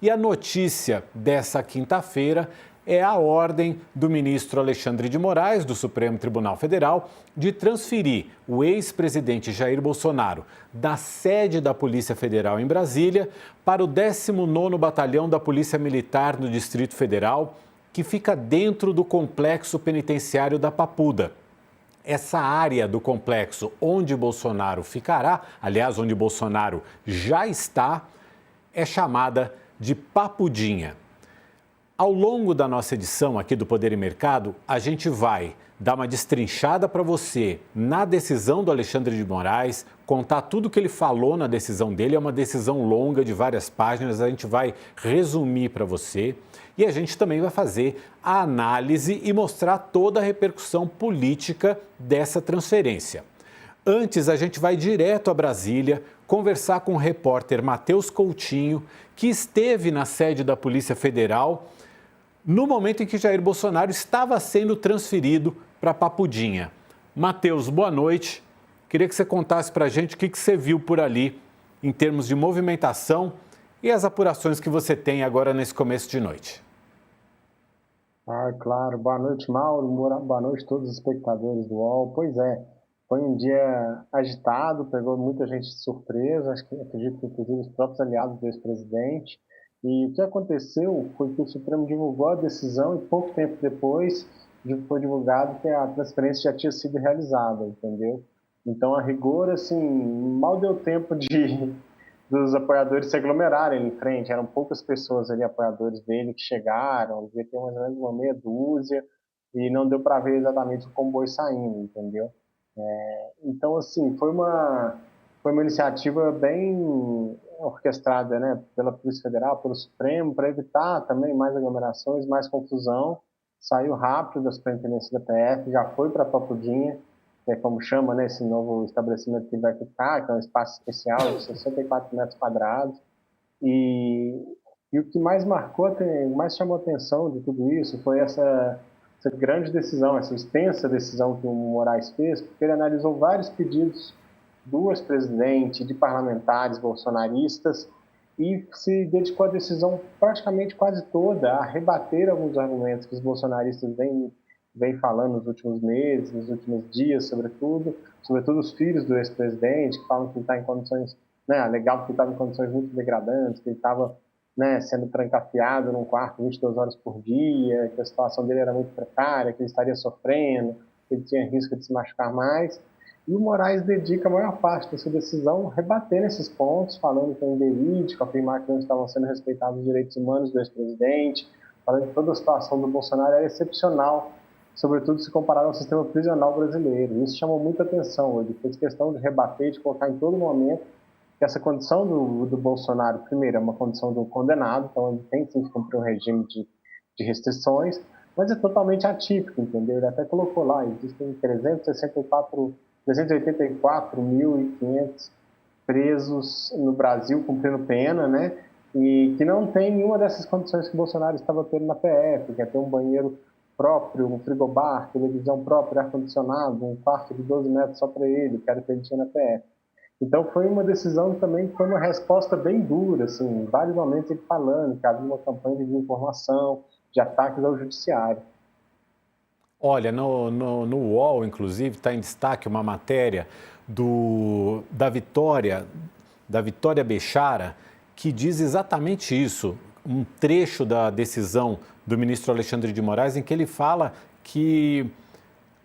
E a notícia dessa quinta-feira é a ordem do ministro Alexandre de Moraes, do Supremo Tribunal Federal, de transferir o ex-presidente Jair Bolsonaro da sede da Polícia Federal em Brasília para o 19º Batalhão da Polícia Militar no Distrito Federal, que fica dentro do complexo penitenciário da Papuda. Essa área do complexo onde Bolsonaro ficará, aliás, onde Bolsonaro já está, é chamada de Papudinha. Ao longo da nossa edição aqui do Poder e Mercado, a gente vai dar uma destrinchada para você na decisão do Alexandre de Moraes, contar tudo o que ele falou na decisão dele. É uma decisão longa de várias páginas, a gente vai resumir para você. E a gente também vai fazer a análise e mostrar toda a repercussão política dessa transferência. Antes, a gente vai direto a Brasília conversar com o repórter Matheus Coutinho, que esteve na sede da Polícia Federal no momento em que Jair Bolsonaro estava sendo transferido para Papudinha. Matheus, boa noite. Queria que você contasse para a gente o que você viu por ali em termos de movimentação e as apurações que você tem agora nesse começo de noite. Claro. Boa noite, Mauro. Boa noite a todos os espectadores do UOL. Pois é, foi um dia agitado, pegou muita gente de surpresa, acredito que inclusive os próprios aliados do ex-presidente. E o que aconteceu foi que o Supremo divulgou a decisão e pouco tempo depois foi divulgado que a transferência já tinha sido realizada, entendeu? Então, a rigor, assim, mal deu tempo dos apoiadores se aglomerarem em frente. Eram poucas pessoas ali, apoiadores dele, que chegaram, devia ter mais ou menos uma meia dúzia, e não deu para ver exatamente o comboio saindo, entendeu? Então, assim, foi uma iniciativa bem orquestrada, né, pela Polícia Federal, pelo Supremo, para evitar também mais aglomerações, mais confusão. Saiu rápido da Superintendência da PF, já foi para a Papudinha, que é como chama, né, esse novo estabelecimento que vai ficar, que é um espaço especial de 64 metros quadrados. E o que mais marcou, mais chamou a atenção de tudo isso foi essa grande decisão, essa extensa decisão que o Moraes fez, porque ele analisou vários pedidos do ex-presidente, de parlamentares bolsonaristas, e se dedicou a decisão praticamente quase toda a rebater alguns argumentos que os bolsonaristas vêm falando nos últimos meses, nos últimos dias, sobretudo os filhos do ex-presidente, que falam que ele está em condições, né, alegavam que ele estava em condições muito degradantes, que ele estava, né, sendo trancafiado num quarto 22 horas por dia, que a situação dele era muito precária, que ele estaria sofrendo, que ele tinha risco de se machucar mais. E o Moraes dedica a maior parte dessa decisão rebatendo esses pontos, falando que é inverídico, afirmar que não estavam sendo respeitados os direitos humanos do ex-presidente, falando que toda a situação do Bolsonaro era excepcional, sobretudo se comparado ao sistema prisional brasileiro. Isso chamou muita atenção. Ele fez questão de rebater, de colocar em todo momento que essa condição do Bolsonaro, primeiro, é uma condição do condenado, então ele tem que cumprir um regime de restrições, mas é totalmente atípico, entendeu? Ele até colocou lá, existem 384.500 presos no Brasil cumprindo pena, né? E que não tem nenhuma dessas condições que o Bolsonaro estava tendo na PF, que é ter um banheiro próprio, um frigobar, televisão própria, ar-condicionado, um quarto de 12 metros só para ele, que era o que ele tinha na PF. Então foi uma decisão também que foi uma resposta bem dura, assim, em vários momentos ele falando que havia uma campanha de desinformação, de ataques ao judiciário. Olha, no UOL, inclusive, está em destaque uma matéria da Vitória Bechara, que diz exatamente isso, um trecho da decisão do ministro Alexandre de Moraes, em que ele fala que,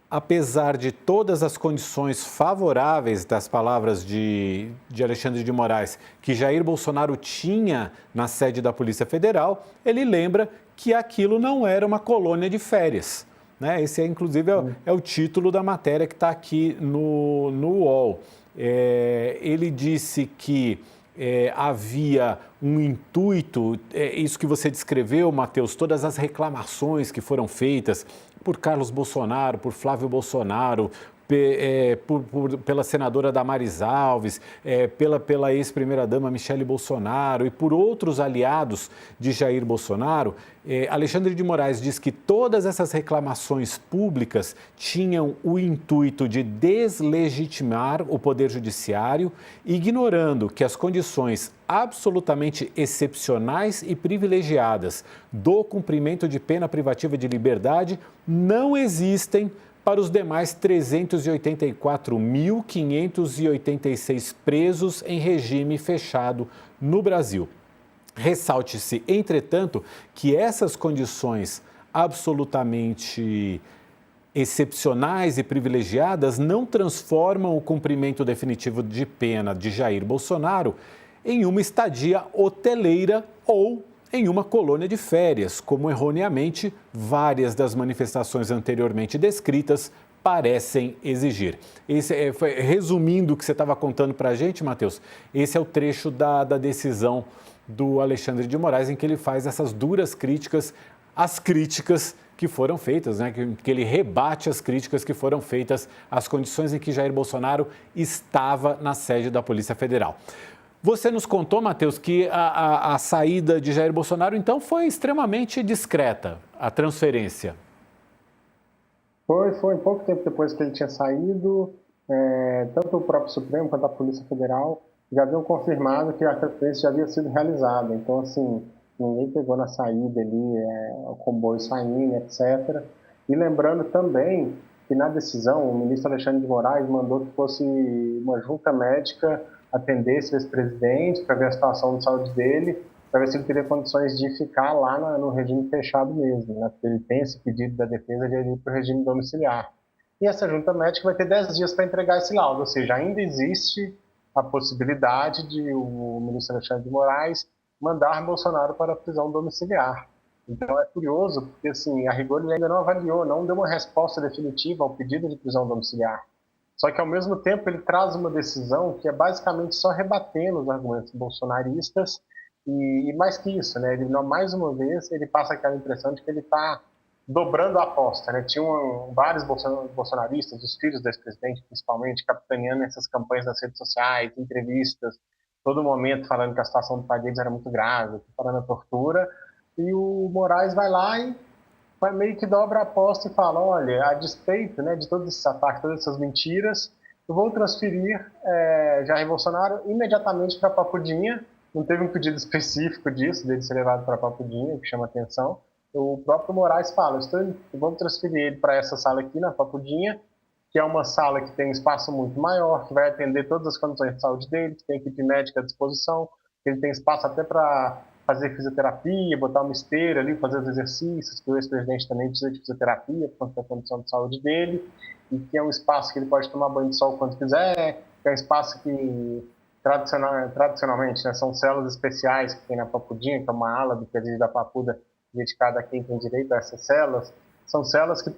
apesar de todas as condições favoráveis das palavras de Alexandre de Moraes, que Jair Bolsonaro tinha na sede da Polícia Federal, ele lembra que aquilo não era uma colônia de férias. Esse, inclusive, é o título da matéria que está aqui no UOL. Ele disse que havia um intuito, isso que você descreveu, Matheus, todas as reclamações que foram feitas por Carlos Bolsonaro, por Flávio Bolsonaro, pela senadora Damares Alves, pela ex-primeira-dama Michele Bolsonaro e por outros aliados de Jair Bolsonaro, Alexandre de Moraes diz que todas essas reclamações públicas tinham o intuito de deslegitimar o Poder Judiciário, ignorando que as condições absolutamente excepcionais e privilegiadas do cumprimento de pena privativa de liberdade não existem para os demais 384.586 presos em regime fechado no Brasil. Ressalte-se, entretanto, que essas condições absolutamente excepcionais e privilegiadas não transformam o cumprimento definitivo de pena de Jair Bolsonaro em uma estadia hoteleira ou em uma colônia de férias, como erroneamente várias das manifestações anteriormente descritas parecem exigir. Resumindo o que você estava contando para a gente, Matheus, esse é o trecho da decisão do Alexandre de Moraes, em que ele faz essas duras críticas às críticas que foram feitas, né? Que ele rebate as críticas que foram feitas às condições em que Jair Bolsonaro estava na sede da Polícia Federal. Você nos contou, Matheus, que a saída de Jair Bolsonaro, então, foi extremamente discreta, a transferência. Foi pouco tempo depois que ele tinha saído, tanto o próprio Supremo quanto a Polícia Federal já haviam confirmado que a transferência já havia sido realizada. Então, assim, ninguém pegou na saída ali, o comboio saindo, etc. E lembrando também que na decisão, o ministro Alexandre de Moraes mandou que fosse uma junta médica atendesse o ex-presidente para ver a situação de saúde dele, para ver se ele teria condições de ficar lá no regime fechado mesmo, né? Porque ele tem esse pedido da defesa de ir para o regime domiciliar. E essa junta médica vai ter 10 dias para entregar esse laudo, ou seja, ainda existe a possibilidade de o ministro Alexandre de Moraes mandar Bolsonaro para a prisão domiciliar. Então é curioso, porque assim, a rigor ele ainda não avaliou, não deu uma resposta definitiva ao pedido de prisão domiciliar. Só que, ao mesmo tempo, ele traz uma decisão que é basicamente só rebatendo os argumentos bolsonaristas e mais que isso, né? Ele, mais uma vez, ele passa aquela impressão de que ele está dobrando a aposta, né? Tinham vários bolsonaristas, os filhos do ex-presidente, principalmente, capitaneando essas campanhas nas redes sociais, entrevistas, todo momento falando que a situação do país deles era muito grave, falando a tortura, e o Moraes vai lá e meio que dobra a aposta e fala, olha, a despeito, né, de todos esses ataques, todas essas mentiras, eu vou transferir Jair Bolsonaro imediatamente para Papudinha. Não teve um pedido específico disso, dele ser levado para Papudinha, que chama atenção. O próprio Moraes fala, vamos transferir ele para essa sala aqui, na Papudinha, que é uma sala que tem um espaço muito maior, que vai atender todas as condições de saúde dele, que tem equipe médica à disposição, que ele tem espaço até para fazer fisioterapia, botar uma esteira ali, fazer os exercícios, que o ex-presidente também precisa de fisioterapia por conta da condição de saúde dele, e que é um espaço que ele pode tomar banho de sol quando quiser, que é um espaço que tradicionalmente, né, são células especiais que tem na Papudinha, que é uma ala do presídio da Papuda dedicada a quem tem direito a essas células. São células que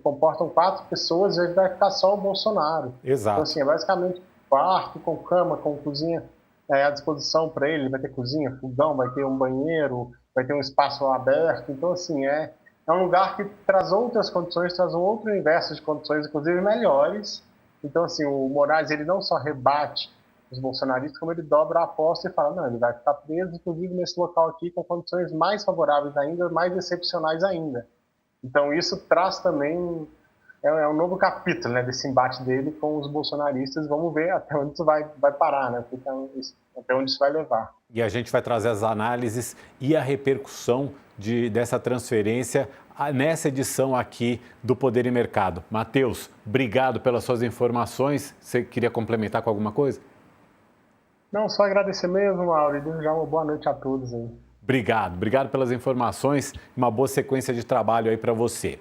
comportam 4 pessoas e aí vai ficar só o Bolsonaro. Exato. Então, assim, é basicamente quarto, com cama, com cozinha à disposição para ele. Vai ter cozinha, fogão, vai ter um banheiro, vai ter um espaço aberto. Então, assim, é um lugar que traz outras condições, traz um outro universo de condições, inclusive melhores. Então, assim, o Moraes, ele não só rebate os bolsonaristas, como ele dobra a aposta e fala, não, ele vai ficar preso, inclusive, nesse local aqui, com condições mais favoráveis ainda, mais excepcionais ainda. Então, isso traz também, é um novo capítulo, né, desse embate dele com os bolsonaristas. Vamos ver até onde isso vai parar, né, até onde isso vai levar. E a gente vai trazer as análises e a repercussão dessa transferência nessa edição aqui do Poder e Mercado. Matheus, obrigado pelas suas informações. Você queria complementar com alguma coisa? Não, só agradecer mesmo, Mauro, e desejar uma boa noite a todos aí. Obrigado pelas informações, uma boa sequência de trabalho aí para você.